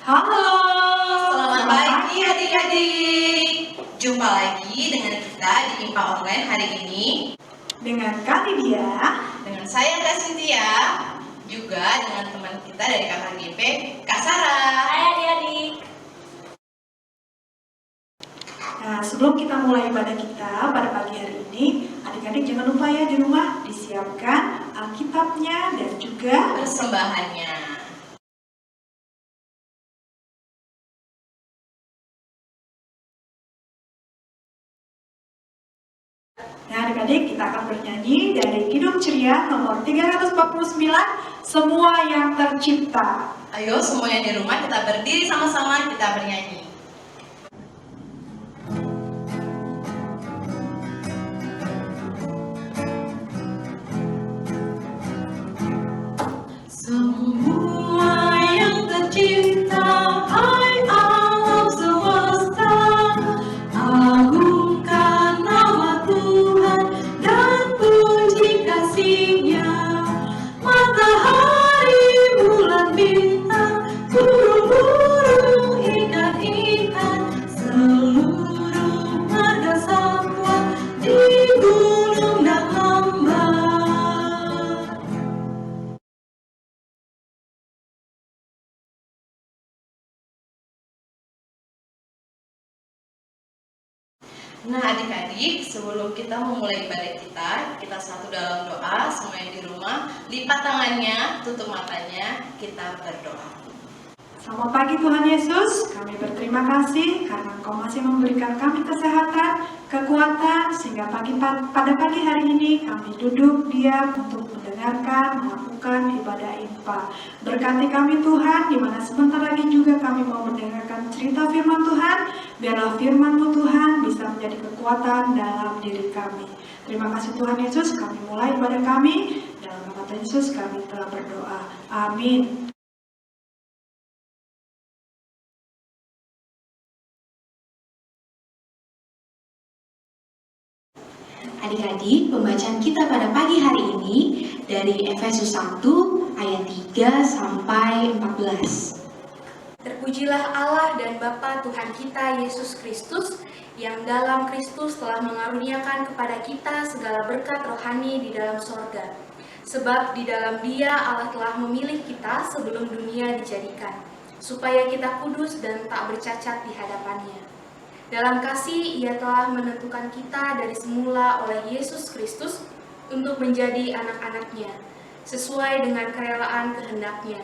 Halo, Selamat pagi adik-adik. Jumpa lagi dengan kita di IMPA Online hari ini. dengan kami dia. Dengan saya Kak Cynthia, juga dengan teman kita dari KKGP, Kak Sarah. Hai adik-adik. Nah, sebelum kita mulai ibadah kita pada pagi hari ini, adik-adik jangan lupa ya di rumah disiapkan Alkitabnya dan juga Persembahannya. Nah, adik-adik kita akan bernyanyi dari Kidung Ceria nomor 349, Semua yang Tercipta. Ayo semuanya di rumah kita berdiri sama-sama, kita bernyanyi. Semua yang tercipta, hai alam semesta, agungkan nama Tuhan dan puji kasih-Nya. Matahari, bulan, bintang, burung-burung, ikan-ikan, seluruh marga satwa di gunung dan lembah. Nah adik-adik, sebelum kita memulai ibadah kita satu dalam doa, semuanya di rumah, lipat tangannya, tutup matanya, kita berdoa. Selamat pagi Tuhan Yesus, kami berterima kasih karena Engkau masih memberikan kami kesehatan, kekuatan, sehingga pada pagi hari ini kami duduk diam untuk mendengarkan, melakukan ibadah IMPA. Berkati kami Tuhan, di mana sebentar lagi juga kami mau mendengarkan cerita firman Tuhan, biarlah firman-Mu Tuhan bisa menjadi kekuatan dalam diri kami. Terima kasih Tuhan Yesus, kami mulai ibadah kami, dalam nama Tuhan Yesus kami telah berdoa. Amin. Adik-adik, pembacaan kita pada pagi hari ini dari Efesus 1 ayat 3 sampai 14. Terpujilah Allah dan Bapa Tuhan kita Yesus Kristus, yang dalam Kristus telah mengaruniakan kepada kita segala berkat rohani di dalam sorga. Sebab di dalam Dia Allah telah memilih kita sebelum dunia dijadikan, supaya kita kudus dan tak bercacat di hadapan-Nya. Dalam kasih Ia telah menentukan kita dari semula oleh Yesus Kristus untuk menjadi anak-anak-Nya, sesuai dengan kerelaan kehendak-Nya,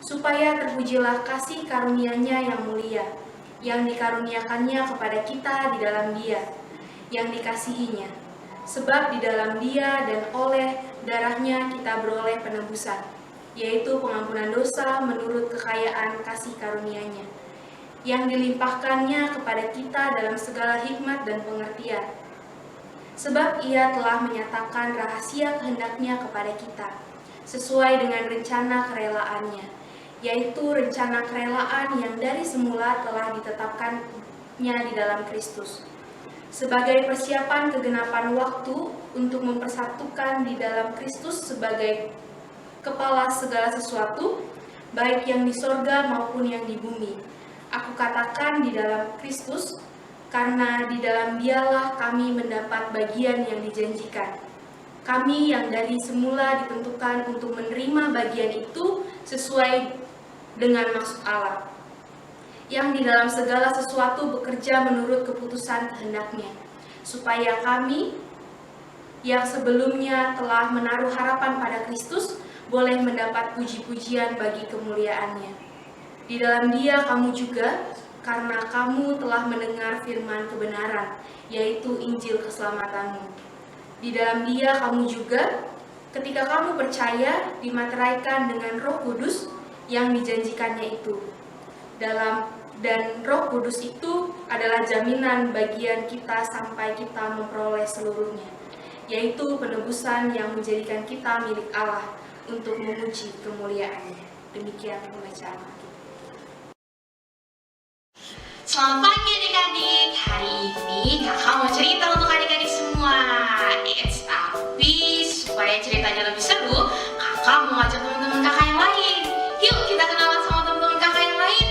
supaya terpujilah kasih karunia-Nya yang mulia, yang dikaruniakannya kepada kita di dalam Dia, yang dikasihinya. Sebab di dalam Dia dan oleh darah-Nya kita beroleh penebusan, yaitu pengampunan dosa menurut kekayaan kasih karunia-Nya, yang dilimpahkannya kepada kita dalam segala hikmat dan pengertian. Sebab Ia telah menyatakan rahasia kehendak-Nya kepada kita, sesuai dengan rencana kerelaannya, yaitu rencana kerelaan yang dari semula telah ditetapkannya di dalam Kristus, sebagai persiapan kegenapan waktu untuk mempersatukan di dalam Kristus sebagai kepala segala sesuatu, baik yang di sorga maupun yang di bumi. Aku katakan di dalam Kristus, karena di dalam Dialah kami mendapat bagian yang dijanjikan. Kami yang dari semula ditentukan untuk menerima bagian itu sesuai dengan maksud Allah, yang di dalam segala sesuatu bekerja menurut keputusan kehendak-Nya, supaya kami yang sebelumnya telah menaruh harapan pada Kristus boleh mendapat puji-pujian bagi kemuliaan-Nya. Di dalam Dia kamu juga, karena kamu telah mendengar firman kebenaran, yaitu Injil keselamatanmu. Di dalam Dia kamu juga, ketika kamu percaya, dimateraikan dengan Roh Kudus yang dijanjikannya itu. Dan Roh Kudus itu adalah jaminan bagian kita sampai kita memperoleh seluruhnya, yaitu penebusan yang menjadikan kita milik Allah untuk memuji kemuliaan-Nya. Demikian pembacaan kita. Selamat pagi adik-adik. Hari ini kakak mau cerita untuk adik-adik semua. Tapi supaya ceritanya lebih seru, kakak mau ngajak teman-teman kakak yang lain. Yuk kita kenalan sama teman-teman kakak yang lain.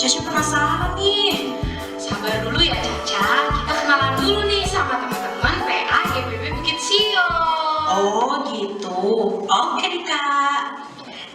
Caca penasaran nih. Sabar dulu ya Caca, kita kenalan dulu nih sama teman-teman PA GPB Bukit Sio. Oh gitu, oke deh Kak.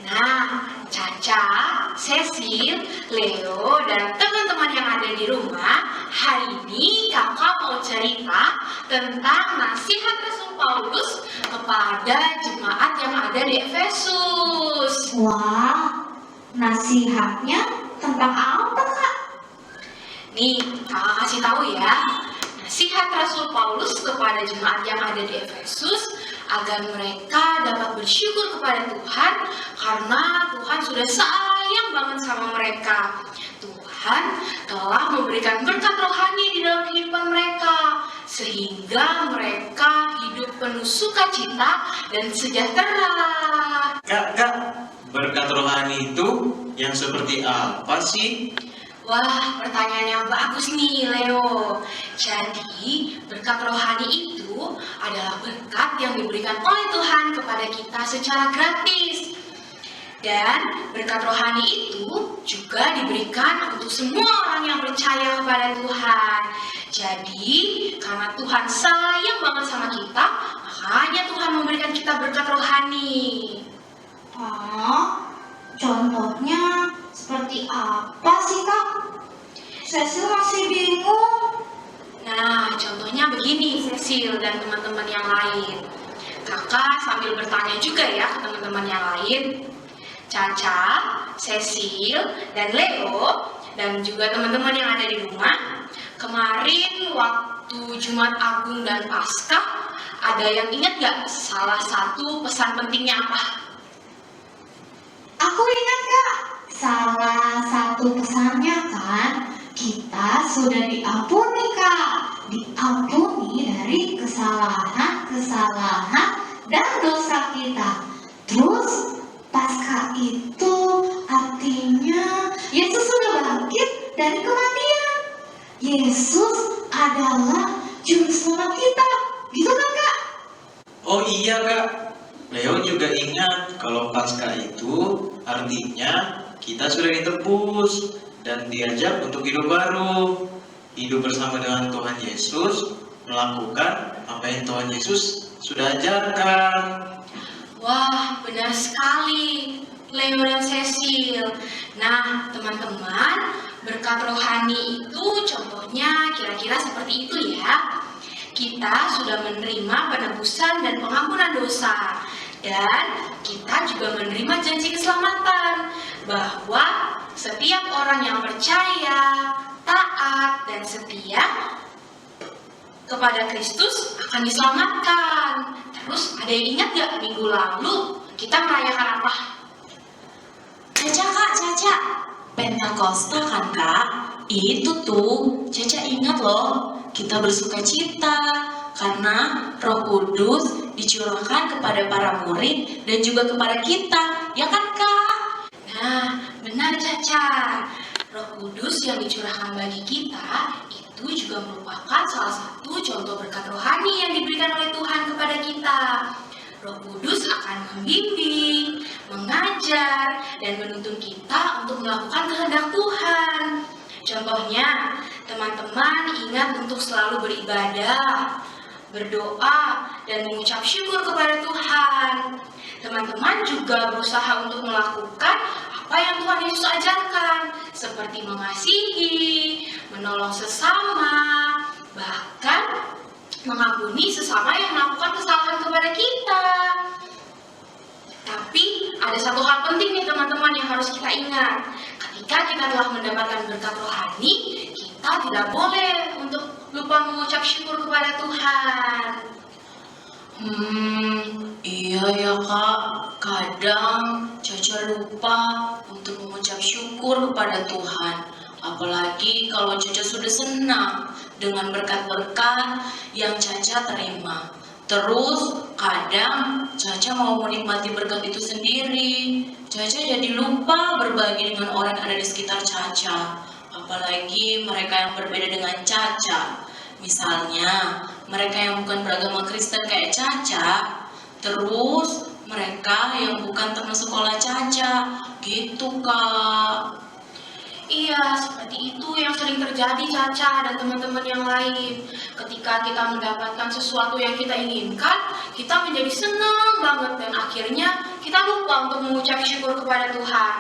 Nah, Caca, Cecil, Leo, dan teman-teman yang ada di rumah, hari ini kakak mau cerita tentang nasihat Rasul Paulus kepada jemaat yang ada di Efesus. Wah, nasihatnya tentang apa Kak? Nih, kakak kasih tahu ya. Nasihat Rasul Paulus kepada jemaat yang ada di Efesus agar mereka dapat bersyukur kepada Tuhan karena Tuhan sudah sayang banget sama mereka. Tuhan telah memberikan berkat rohani di dalam kehidupan mereka sehingga mereka hidup penuh sukacita dan sejahtera. Kak, berkat rohani itu yang seperti apa sih? Wah, pertanyaan yang bagus nih, Leo. Jadi, berkat rohani itu adalah berkat yang diberikan oleh Tuhan kepada kita secara gratis. Dan berkat rohani itu juga diberikan untuk semua orang yang percaya kepada Tuhan. Jadi, karena Tuhan sayang banget sama kita, makanya Tuhan memberikan kita berkat rohani. Contohnya seperti apa sih Kak? Cecil masih bingung. Nah, contohnya begini, Cecil dan teman-teman yang lain. Kakak sambil bertanya juga ya ke teman-teman yang lain. Caca, Cecil, dan Leo, dan juga teman-teman yang ada di rumah. Kemarin waktu Jumat Agung dan Paskah, ada yang ingat gak salah satu pesan pentingnya apa? Aku ingat Kak, salah satu pesannya kan, kita sudah diampuni Kak, diampuni dari kesalahan dan dosa kita. Terus Paskah itu artinya Yesus sudah bangkit dari kematian. Yesus adalah juru selamat kita, gitu kan Kak? Oh iya Kak, Leo juga ingat kalau Paskah itu artinya kita sudah ditebus dan diajak untuk hidup baru, hidup bersama dengan Tuhan Yesus, melakukan apa yang Tuhan Yesus sudah ajarkan. Wah, benar sekali, Leo dan Cecil. Nah, teman-teman, berkat rohani itu contohnya kira-kira seperti itu ya. Kita sudah menerima penebusan dan pengampunan dosa. Dan kita juga menerima janji keselamatan bahwa setiap orang yang percaya, taat, dan setia kepada Kristus akan diselamatkan. Terus ada yang ingat gak minggu lalu kita merayakan apa? Caca, Pentakosta kan Kak? Itu tuh, Caca ingat loh, kita bersuka cita karena Roh Kudus dicurahkan kepada para murid dan juga kepada kita, ya kan Kak? Nah, benar Caca. Roh Kudus yang dicurahkan bagi kita itu juga merupakan salah satu contoh berkat rohani yang diberikan oleh Tuhan kepada kita. Roh Kudus akan membimbing, mengajar, dan menuntun kita untuk melakukan kehendak Tuhan. Contohnya, teman-teman ingat untuk selalu beribadah, berdoa, dan mengucap syukur kepada Tuhan. Teman-teman juga berusaha untuk melakukan apa yang Tuhan Yesus ajarkan, seperti mengasihi, menolong sesama, bahkan mengampuni sesama yang melakukan kesalahan kepada kita. Tapi ada satu hal penting nih teman-teman yang harus kita ingat. Ketika kita telah mendapatkan berkat rohani, kita tidak boleh untuk lupa mengucap syukur kepada Tuhan. Iya ya Kak, kadang Caca lupa untuk mengucap syukur kepada Tuhan. Apalagi kalau Caca sudah senang dengan berkat-berkat yang Caca terima. Terus kadang Caca mau menikmati berkat itu sendiri. Caca jadi lupa berbagi dengan orang yang ada di sekitar Caca. Apalagi mereka yang berbeda dengan Caca. Misalnya mereka yang bukan beragama Kristen kayak Caca. Terus mereka yang bukan teman sekolah Caca. Gitu Kak. Iya, seperti itu yang sering terjadi Caca dan teman-teman yang lain. Ketika kita mendapatkan sesuatu yang kita inginkan, kita menjadi senang banget dan akhirnya kita lupa untuk mengucap syukur kepada Tuhan.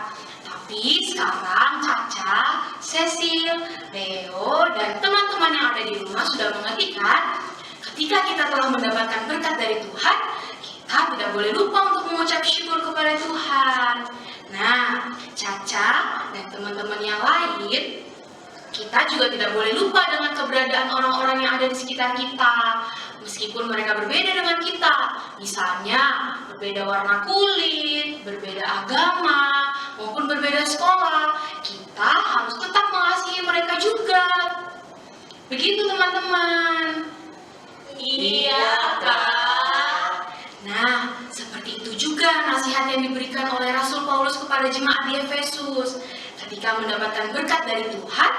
Tapi sekarang Caca, Cecil, Leo, dan teman-teman yang ada di rumah sudah mengerti kan? Ketika kita telah mendapatkan berkat dari Tuhan, kita tidak boleh lupa untuk mengucap syukur kepada Tuhan. Nah, Caca dan teman-teman yang lain, kita juga tidak boleh lupa dengan keberadaan orang-orang yang ada di sekitar kita. Meskipun mereka berbeda dengan kita, misalnya berbeda warna kulit, berbeda agama, maupun berbeda sekolah, kita harus tetap mengasihi mereka juga. Begitu teman-teman. Iya, Kak. Nah, seperti itu juga nasihat yang diberikan oleh Rasul Paulus kepada jemaat di Efesus. Ketika mendapatkan berkat dari Tuhan,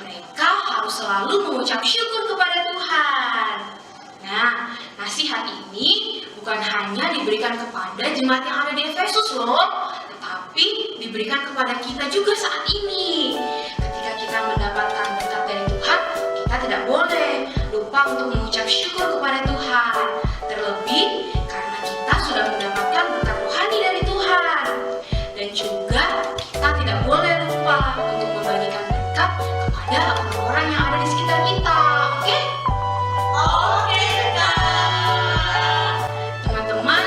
mereka harus selalu mengucap syukur kepada Tuhan. Nah, nasihat ini bukan hanya diberikan kepada jemaat yang ada di Efesus loh, tetapi diberikan kepada kita juga saat ini. Ketika kita mendapatkan berkat dari Tuhan, kita tidak boleh lupa untuk mengucap syukur kepada Tuhan. Terlebih karena kita sudah mendapatkan berkat rohani dari Tuhan. Dan juga kita tidak boleh lupa untuk membagikan berkat kepada orang-orang yang ada di sekitar kita. Oke? Oke, Kak. Teman-teman,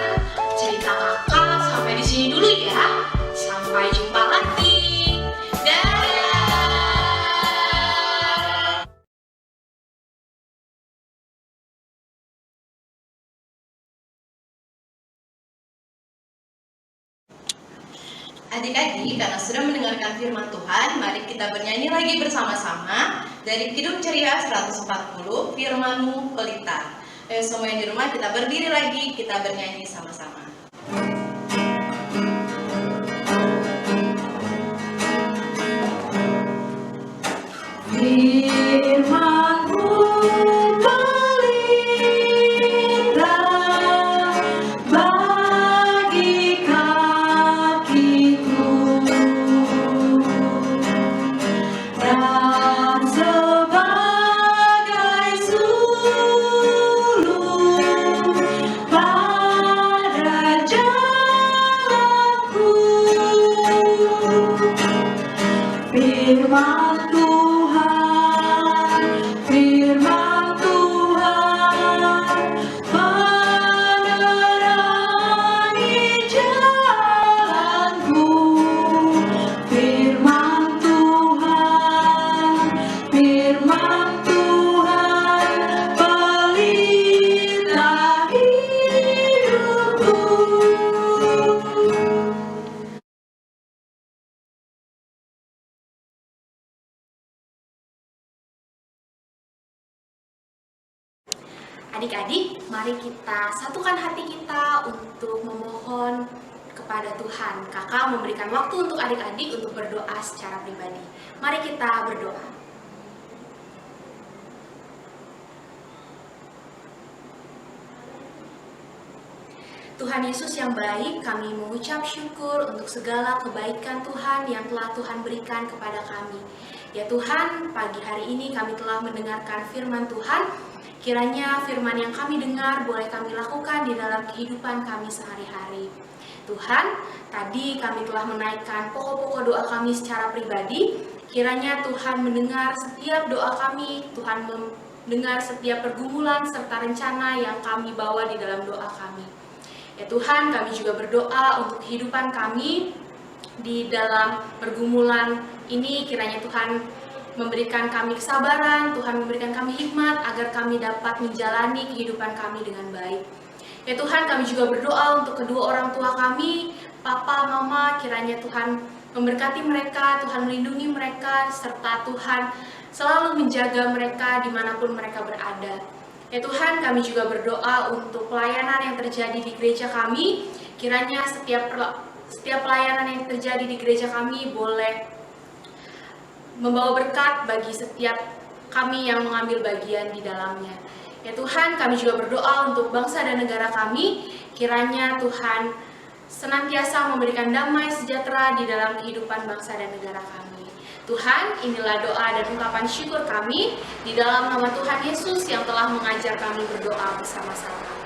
cerita kakak sampai di sini dulu ya. Sampai jumpa lagi. Dadah. Adik-adik, karena sudah mendengarkan firman Tuhan, mari kita bernyanyi lagi bersama-sama dari Kidung Ceria 140, Firman-Mu Pelita. Ayo semua yang di rumah kita berdiri lagi, kita bernyanyi sama-sama. Firman-Mu pelita bagi kakiku dan sebagai sulung pada jalanku. Firman Tuhan, firman Tuhan, menerangi jalanku. Firman Tuhan, pelita hidupku. Adik-adik, mari kita satukan hati kita untuk memohon kepada Tuhan. Kakak memberikan waktu untuk adik-adik untuk berdoa secara pribadi. Mari kita berdoa. Tuhan Yesus yang baik, kami mengucap syukur untuk segala kebaikan Tuhan yang telah Tuhan berikan kepada kami. Ya Tuhan, pagi hari ini kami telah mendengarkan firman Tuhan. Kiranya firman yang kami dengar boleh kami lakukan di dalam kehidupan kami sehari-hari. Tuhan, tadi kami telah menaikkan pokok-pokok doa kami secara pribadi. Kiranya Tuhan mendengar setiap doa kami, Tuhan mendengar setiap pergumulan serta rencana yang kami bawa di dalam doa kami. Ya Tuhan, kami juga berdoa untuk kehidupan kami di dalam pergumulan ini. Kiranya Tuhan memberikan kami kesabaran, Tuhan memberikan kami hikmat agar kami dapat menjalani kehidupan kami dengan baik. Ya Tuhan, kami juga berdoa untuk kedua orang tua kami, Papa, Mama, kiranya Tuhan memberkati mereka, Tuhan melindungi mereka, serta Tuhan selalu menjaga mereka dimanapun mereka berada. Ya Tuhan, kami juga berdoa untuk pelayanan yang terjadi di gereja kami, kiranya setiap pelayanan yang terjadi di gereja kami boleh membawa berkat bagi setiap kami yang mengambil bagian di dalamnya. Ya Tuhan, kami juga berdoa untuk bangsa dan negara kami, kiranya Tuhan senantiasa memberikan damai sejahtera di dalam kehidupan bangsa dan negara kami. Tuhan, inilah doa dan ungkapan syukur kami di dalam nama Tuhan Yesus yang telah mengajar kami berdoa bersama-sama.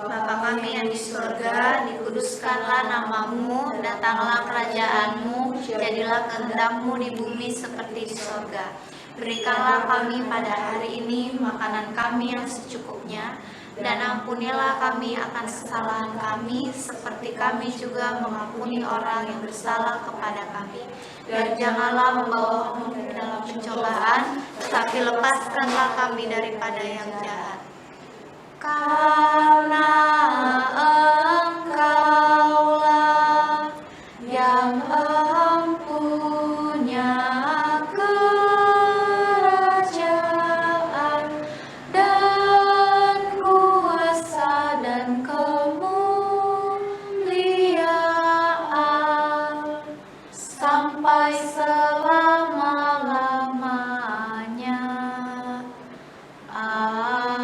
Bapa kami yang di surga, dikuduskanlah namamu, datanglah kerajaanmu, jadilah kehendak-Mu di bumi seperti di surga. Berikanlah kami pada hari ini makanan kami yang secukupnya, dan ampunilah kami akan kesalahan kami, seperti kami juga mengampuni orang yang bersalah kepada kami. Dan janganlah membawa kami ke dalam pencobaan, tetapi lepaskanlah kami daripada yang jahat. Karena Engkaulah yang empunya kerajaan dan kuasa dan kemuliaan sampai selama-lamanya. Amin.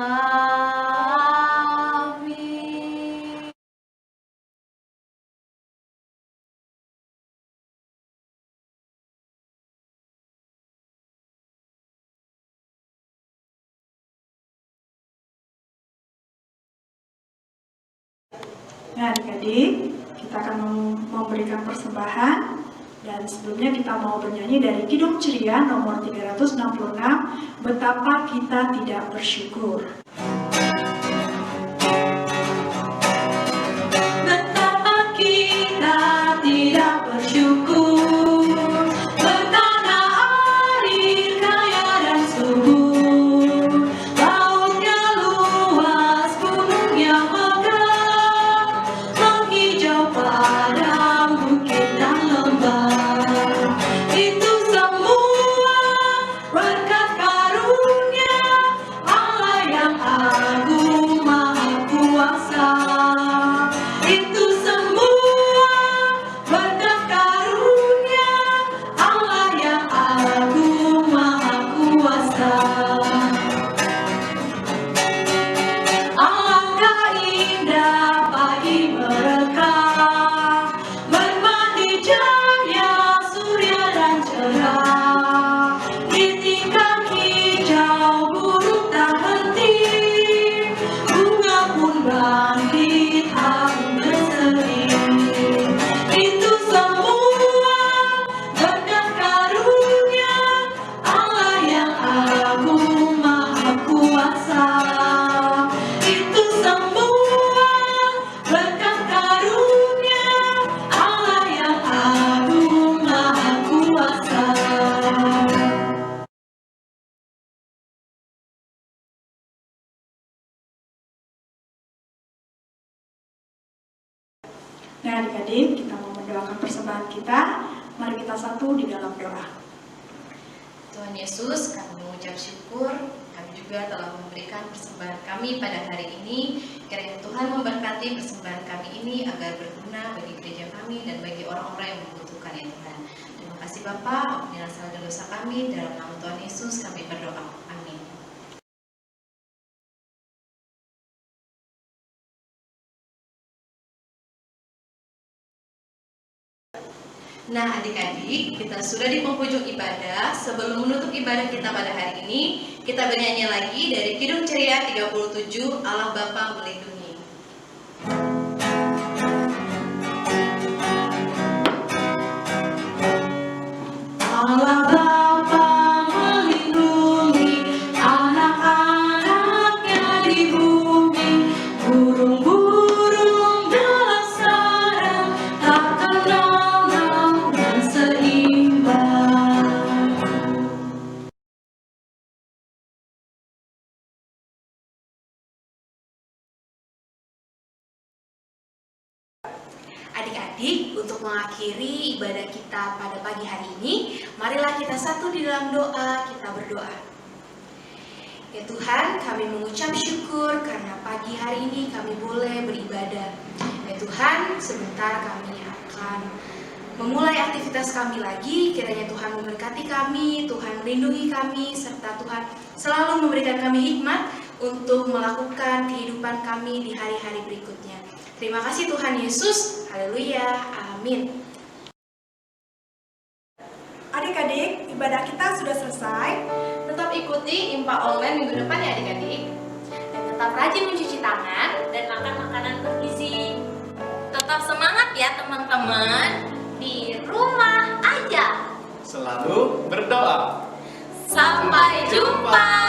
Nah, adik-adik, kita akan memberikan persembahan. Dan sebelumnya kita mau bernyanyi dari Kidung Ceria nomor 366, Betapa Kita Tidak Bersyukur. Betapa kita tidak bersyukur, bertanah air kaya dan subur, lautnya luas, gunungnya megah, menghijau padang, bukit dan lembah. Itu semua berkat karunia Allah yang agung maha kuasa. Itu semua berkat karunia Allah yang agung maha kuasa. Alangkah indah pagi mereka, bermandi cahaya surya dan cerah, di tingkat hijau burung tak henti, bunga pun bangkit harum berseri. Itu semua berkat karunia Allah yang agung maha kuasa. Itu semua berkat karunia Allah yang agung maha kuasa. Nah, adik-adik, kita mau mendoakan persembahan kita. Mari kita satu di dalam doa. Tuhan Yesus, kami mengucap syukur, kami juga telah memberikan persembahan kami pada hari ini. Kiranya Tuhan memberkati persembahan kami ini agar berguna bagi gereja kami dan bagi orang-orang yang membutuhkan ya Tuhan. Terima kasih Bapa, ampunilah salah dan dosa kami, dalam nama Tuhan Yesus kami berdoa. Amin. Nah adik-adik, kita sudah di penghujung ibadah. Sebelum menutup ibadah kita pada hari ini, kita bernyanyi lagi dari Kidung Ceria 37, Allah Bapa Melindungi. Allah Bapa melindungi anak-anaknya di bumi, burung-burung dalam sarang tak kenal malu dan seimbang. Adik-adik, untuk mengakhiri ibadah kita pada pagi hari ini, marilah kita satu di dalam doa, kita berdoa. Ya Tuhan, kami mengucap syukur karena pagi hari ini kami boleh beribadah. Ya Tuhan, sebentar kami akan memulai aktivitas kami lagi. Kiranya Tuhan memberkati kami, Tuhan melindungi kami, serta Tuhan selalu memberikan kami hikmat untuk melakukan kehidupan kami di hari-hari berikutnya. Terima kasih Tuhan Yesus. Haleluya. Amin. adik-adik, ibadah kita sudah selesai. Tetap ikuti Impa Online minggu depan ya adik-adik. Dan tetap rajin mencuci tangan dan makan makanan bergizi. Tetap semangat ya teman-teman. Di rumah aja. Selalu berdoa. Sampai jumpa.